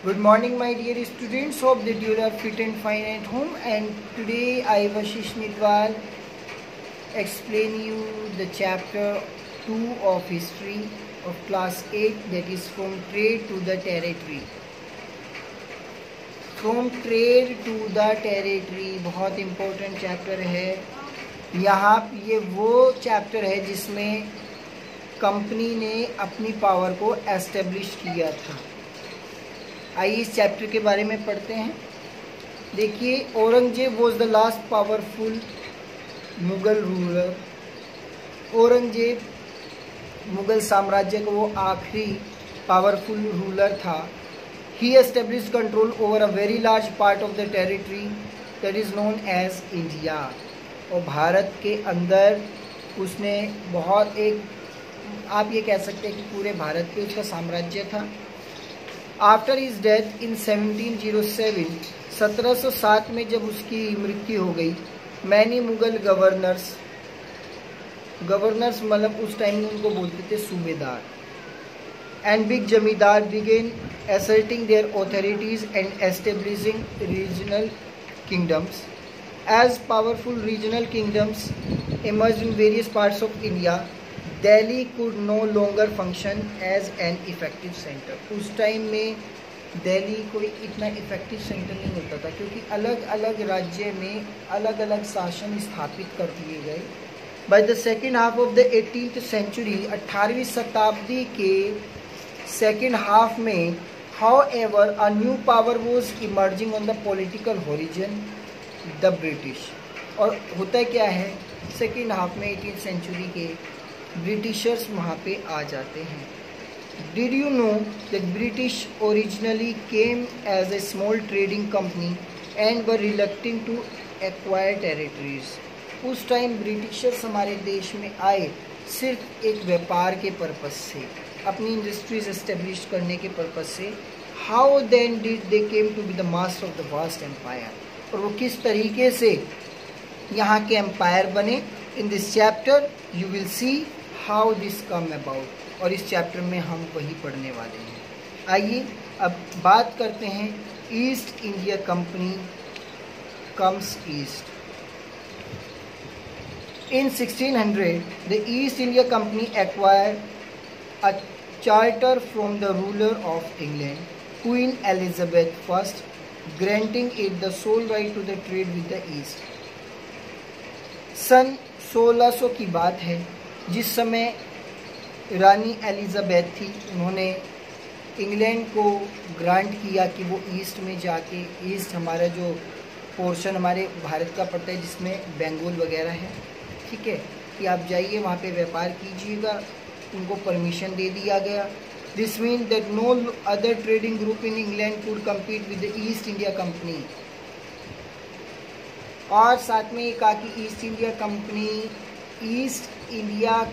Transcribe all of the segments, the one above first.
Good morning, my dear students. Hope that you are fit and fine at home. And today I, Vashish Nidwal, explain you the chapter 2 of history of class 8, that is from trade to the territory. From trade to the territory बहुत important chapter है. यहाँ ये वो chapter है जिसमें company ने अपनी power को एस्टेब्लिश किया था. आइए इस चैप्टर के बारे में पढ़ते हैं. देखिए, Aurangzeb was the last powerful Mughal ruler. Aurangzeb Mughal साम्राज्य का वो आखिरी पावरफुल रूलर था. He establish control over a very large part of the territory that is known as India. और भारत के अंदर उसने बहुत आप ये कह सकते हैं कि पूरे भारत पे उसका साम्राज्य था. आफ्टर हिज डेथ इन 1707, 1707 में जब उसकी मृत्यु हो गई, मैनी मुग़ल गवर्नर्स मतलब उस टाइम में उनको बोलते थे सूबेदार, एंड बिग जमींदार begin asserting their authorities and establishing regional kingdoms. As powerful regional kingdoms emerged in various parts of India, Delhi could no longer function as an effective center. उस time में दिल्ली कोई इतना इफेक्टिव सेंटर नहीं होता था, क्योंकि अलग अलग राज्य में अलग अलग शासन स्थापित कर दिए गए. By the second half of the 18th century, 18वीं शताब्दी के सेकेंड हाफ में, however, a new power was emerging on the political horizon, the British. और होता क्या है, सेकेंड हाफ में 18th सेंचुरी के ब्रिटिशर्स वहाँ पे आ जाते हैं. Did you know that British originally came as a small trading company and were reluctant to acquire territories? उस टाइम ब्रिटिशर्स हमारे देश में आए सिर्फ एक व्यापार के पर्पस से, अपनी इंडस्ट्रीज एस्टेब्लिश करने के पर्पस से. How then did they came to be the master of the vast empire, और वो किस तरीके से यहाँ के एम्पायर बने. In this chapter you will see how this come about, और इस चैप्टर में हम वही पढ़ने वाले हैं. आइए अब बात करते हैं. East India company comes east. In 1600, the East India Company acquired a charter from the ruler of England, Queen Elizabeth I, granting it the sole right to the trade with the East. सन 1600 की बात है, जिस समय रानी Elizabeth थी. उन्होंने England को grant किया कि वो ईस्ट में जाके, ईस्ट हमारा जो पोर्शन हमारे भारत का पड़ता है जिसमें बंगाल वगैरह है, ठीक है, कि आप जाइए वहाँ पे व्यापार कीजिएगा. उनको परमिशन दे दिया गया. This mean that no other trading group in England could compete with the East India Company. और साथ में ये कहा कि ईस्ट इंडिया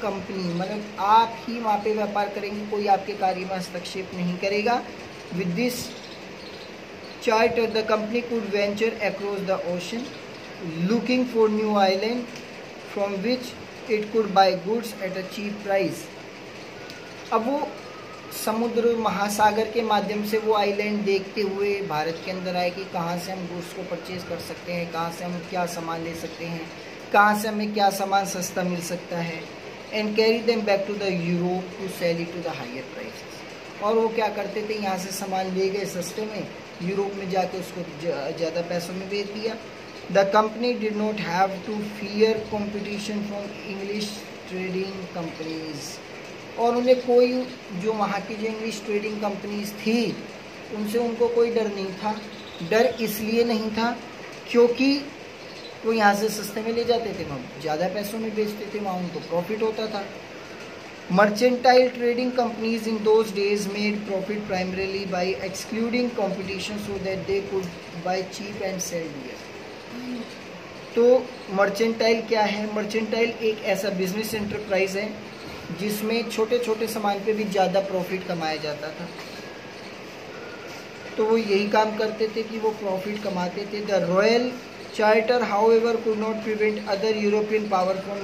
कंपनी मतलब आप ही वहाँ पे व्यापार करेंगे, कोई आपके कार्य में हस्तक्षेप नहीं करेगा. With this charter the company could venture across the ocean looking for new island from which it could buy goods at a cheap price. अब वो समुद्र महासागर के माध्यम से वो आइलैंड देखते हुए भारत के अंदर आए कि कहाँ से हम गुड्स को परचेज कर सकते हैं, कहाँ से हम क्या सामान ले सकते हैं, कहाँ से हमें क्या सामान सस्ता मिल सकता है. And carry them back to the Europe to sell it to the higher prices. और वो क्या करते थे, यहाँ से सामान ले गए सस्ते में, यूरोप में जाके उसको ज़्यादा पैसों में बेच दिया. The company did not have to fear competition from English trading companies. और उन्हें कोई जो वहाँ की जो इंग्लिश ट्रेडिंग कंपनीज थी उनसे उनको कोई डर नहीं था. डर इसलिए नहीं था क्योंकि वो यहाँ से सस्ते में ले जाते थे, वहाँ ज़्यादा पैसों में बेचते थे, वहाँ उनको प्रॉफिट होता था. Mercantile trading companies in those days made profit primarily by excluding competition so that they could buy cheap and sell dear. तो मर्चेंटाइल क्या है? मर्चेंटाइल एक ऐसा बिजनेस एंटरप्राइज है जिसमें छोटे छोटे सामान पे भी ज़्यादा प्रॉफिट कमाया जाता था. तो वो यही काम करते थे कि वो प्रॉफिट कमाते थे. The royal charter however could not prevent other European power from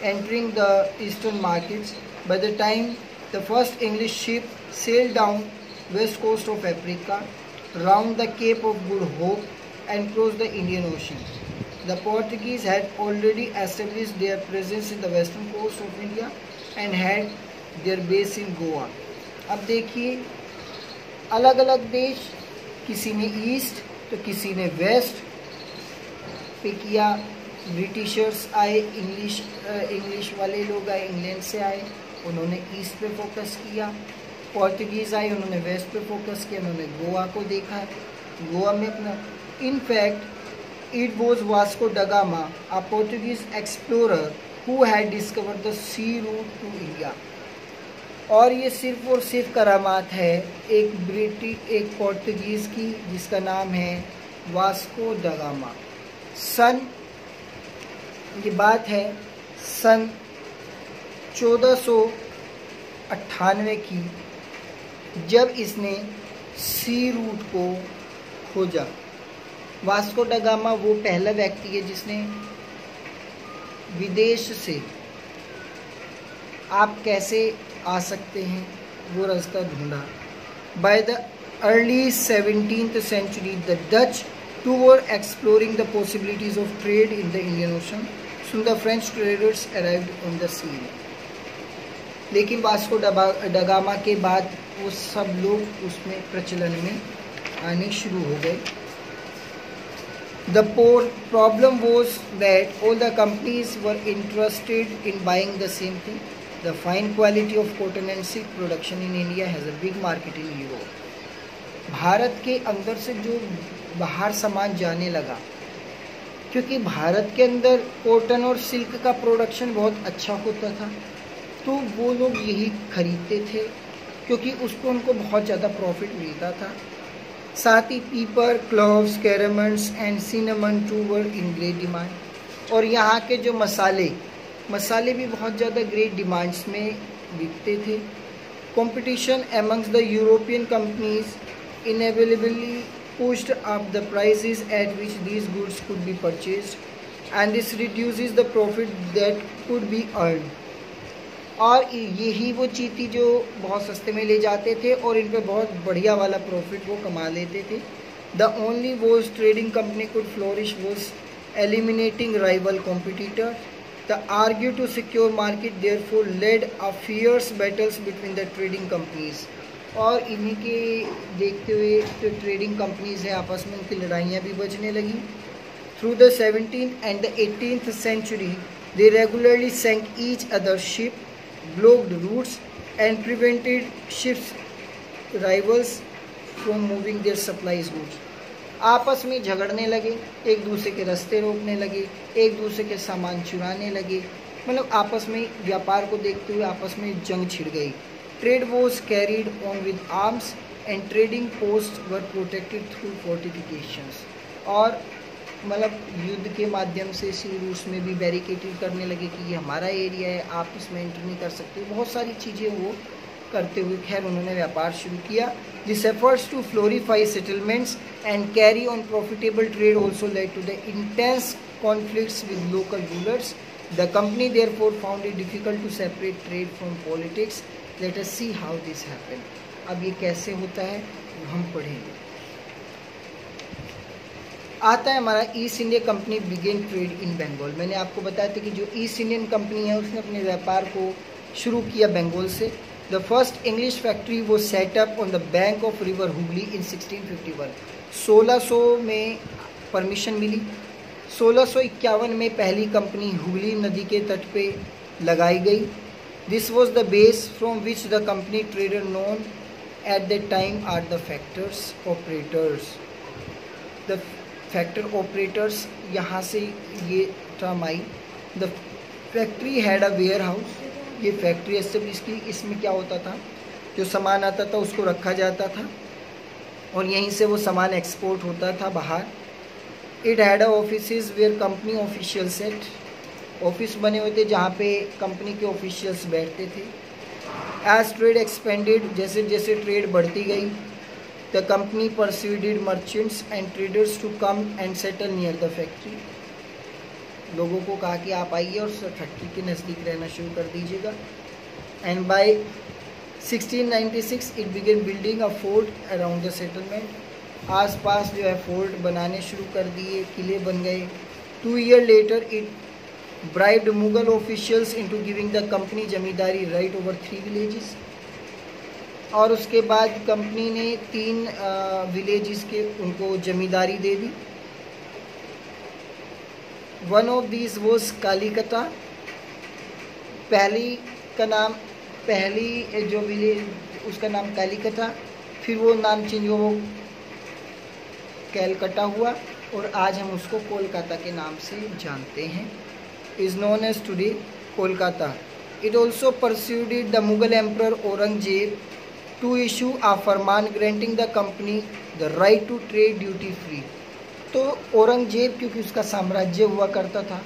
entering the eastern markets. By the time the first English ship sailed down west coast of Africa, round the Cape of Good Hope, and crossed the Indian Ocean. The Portuguese had already established their presence in the western coast of India and had their base in Goa. अब देखिए अलग अलग देश, किसी ने east तो किसी ने वेस्ट पे किया। ब्रिटिशर्स आए, इंग्लिश वाले लोग आए, इंग्लैंड से आए, उन्होंने ईस्ट पे फोकस किया। पोर्तुगीज़ आए, उन्होंने वेस्ट पे फोकस किया, उन्होंने गोवा को देखा, गोवा में अपना। In fact it was Vasco da Gama, a Portuguese explorer who had discovered the sea route to India. और ये सिर्फ और सिर्फ करामात है एक पोर्तुगीज़ की जिसका नाम है वास्को ड गामा। ये बात है सन 1498 की, जब इसने सी रूट को खोजा। वास्को ड गामा वो पहला व्यक्ति है जिसने विदेश से आप कैसे आ सकते हैं वो रास्ता ढूंढा। By the early 17th century the Dutch too were exploring the possibilities of trade in the Indian Ocean. Soon the French traders arrived on the scene. लेकिन वास्को ड गामा के बाद वो सब लोग उसमें प्रचलन में आने शुरू हो गए। The problem was that all the companies were interested in buying the same thing. The fine quality of cotton and silk production in India has a big market in Europe. Bharat के अंदर से जो बाहर सामान जाने लगा, क्योंकि भारत के अंदर कॉटन और सिल्क का प्रोडक्शन बहुत अच्छा होता था, तो वो लोग यही खरीदते थे क्योंकि उस पर उनको बहुत ज़्यादा प्रॉफिट मिलता था। साथ ही pepper, cloves, cardamoms and cinnamon too were in great demand. और यहाँ के जो मसाले भी बहुत ज़्यादा ग्रेट डिमांड्स में बिकते थे। Competition amongst the European companies inevitably pushed up the prices at which these goods could be purchased, and this reduces the profit that could be earned. और यही वो चीज़ थी जो बहुत सस्ते में ले जाते थे और इन पे बहुत बढ़िया वाला प्रॉफिट वो कमा लेते थे। The only was trading company could flourish was eliminating rival competitors. The argue to secure market therefore led a fierce battles between the trading companies. और इन्हीं के देखते हुए जो ट्रेडिंग कंपनीज हैं आपस में उनकी लड़ाइयाँ भी बजने लगी। Through the 17th and the 18th century they regularly sank each other's ship, blocked routes and prevented ships rivals from moving their supplies goods. आपस में झगड़ने लगे, एक दूसरे के रास्ते रोकने लगे, एक दूसरे के सामान चुराने लगे, मतलब आपस में व्यापार को देखते हुए आपस में जंग छिड़ गई। Trade was carried on with arms and trading posts were protected through fortifications. और मतलब युद्ध के माध्यम से सी रूट्स में भी बैरिकेटेड करने लगे कि ये हमारा एरिया है, आप इसमें एंटर नहीं कर सकते। बहुत सारी चीज़ें वो करते हुए खैर उन्होंने व्यापार शुरू किया। This efforts to florify settlements and carry on profitable trade also led to the intense conflicts with local rulers. The company therefore found it difficult to separate trade from politics. Let us see how this happened. अब ये कैसे होता है हम पढ़ेंगे। आता है हमारा East India Company began trade in Bengal. मैंने आपको बताया था कि जो ईस्ट इंडियन कंपनी है उसने अपने व्यापार को शुरू किया बंगाल से। The first English factory was set up on the bank of river Hooghly in 1651। 1600 में परमिशन मिली। 1651 में पहली कंपनी हुगली नदी के तट पे लगाई गई। This was the base from which the company trader known at that time are the factors operators. The factor operators यहाँ से ये term I. The factory had a warehouse. ये फैक्ट्री एस्टेब्लिश की। इसमें क्या होता था, जो सामान आता था उसको रखा जाता था और यहीं से वो सामान एक्सपोर्ट होता था बाहर। It had a offices where company officials sat. Office बने हुए थे जहाँ पे कंपनी के ऑफिशियल्स बैठते थे। एज ट्रेड एक्सपेंडेड, जैसे जैसे ट्रेड बढ़ती गई, the company persuaded merchants and traders to come and settle near the factory. लोगों को कहा कि आप आइए और फैक्ट्री के नज़दीक रहना शुरू कर दीजिएगा। And by 1696 it began building a fort around the settlement. आसपास जो है फोर्ट बनाने शुरू कर दिए, किले बन गए. 2 years later it bribed Mughal officials into giving the company zamindari right over 3 villages. और उसके बाद कंपनी ने 3 विलेजेस के उनको जमींदारी दे दी. One of these was Kalikata. पहली जो विलेज उसका नाम कालीकता, फिर वो नाम चेंज हुआ, वो कैलकटा हुआ, और आज हम उसको कोलकाता के नाम से जानते हैं. Is known as today Kolkata. It also pursued the Mughal emperor Aurangzeb to issue a फरमान granting the company the right to trade duty free. तो औरंगजेब क्योंकि उसका साम्राज्य हुआ करता था,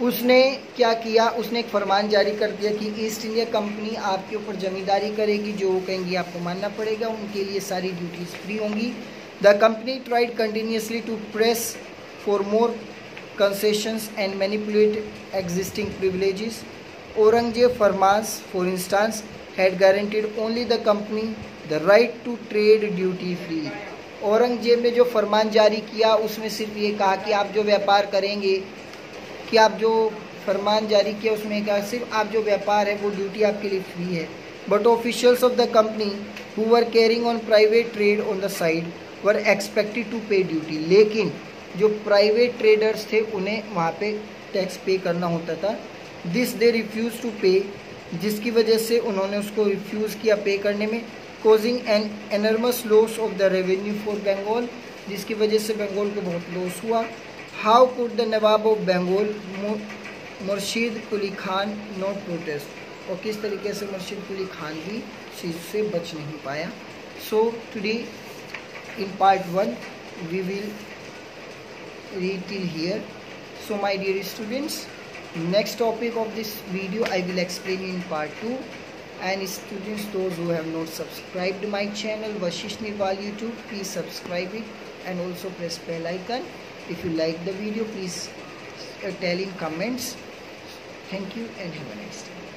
उसने क्या किया, उसने एक फरमान जारी कर दिया कि ईस्ट इंडिया कंपनी आपके ऊपर जमींदारी करेगी, जो वो कहेंगी आपको मानना पड़ेगा, उनके लिए सारी ड्यूटीज़ फ्री होंगी. The company tried continuously to press for more concessions and manipulate existing privileges. Aurangzeb farmans for instance had guaranteed only the company the right to trade duty free. Aurangzeb ने जो फरमान जारी किया उसमें सिर्फ ये कहा कि आप जो व्यापार करेंगे, कि आप जो फरमान जारी किया उसमें कहा सिर्फ आप जो व्यापार है वो ड्यूटी आपके लिए फ्री है. But officials of the company who were carrying on private trade on the side were expected to pay duty. लेकिन जो प्राइवेट ट्रेडर्स थे उन्हें वहाँ पे टैक्स पे करना होता था. दिस दे रिफ्यूज़ टू पे, जिसकी वजह से उन्होंने उसको रिफ्यूज़ किया पे करने में. Causing an enormous loss of the revenue for Bengal, जिसकी वजह से बंगाल को बहुत लॉस हुआ. How could the nawab of Bengal Murshid Quli Khan not protest, और किस तरीके से मुर्शीद कुली खान भी चीज़ से बच नहीं पाया. So today in part 1 we will read till here. So my dear students, next topic of this video I will explain in part 2. And students, those who have not subscribed my channel Vashish Nirwal YouTube, please subscribe it and also press bell icon. If you like the video, please tell in comments. Thank you and have a nice day.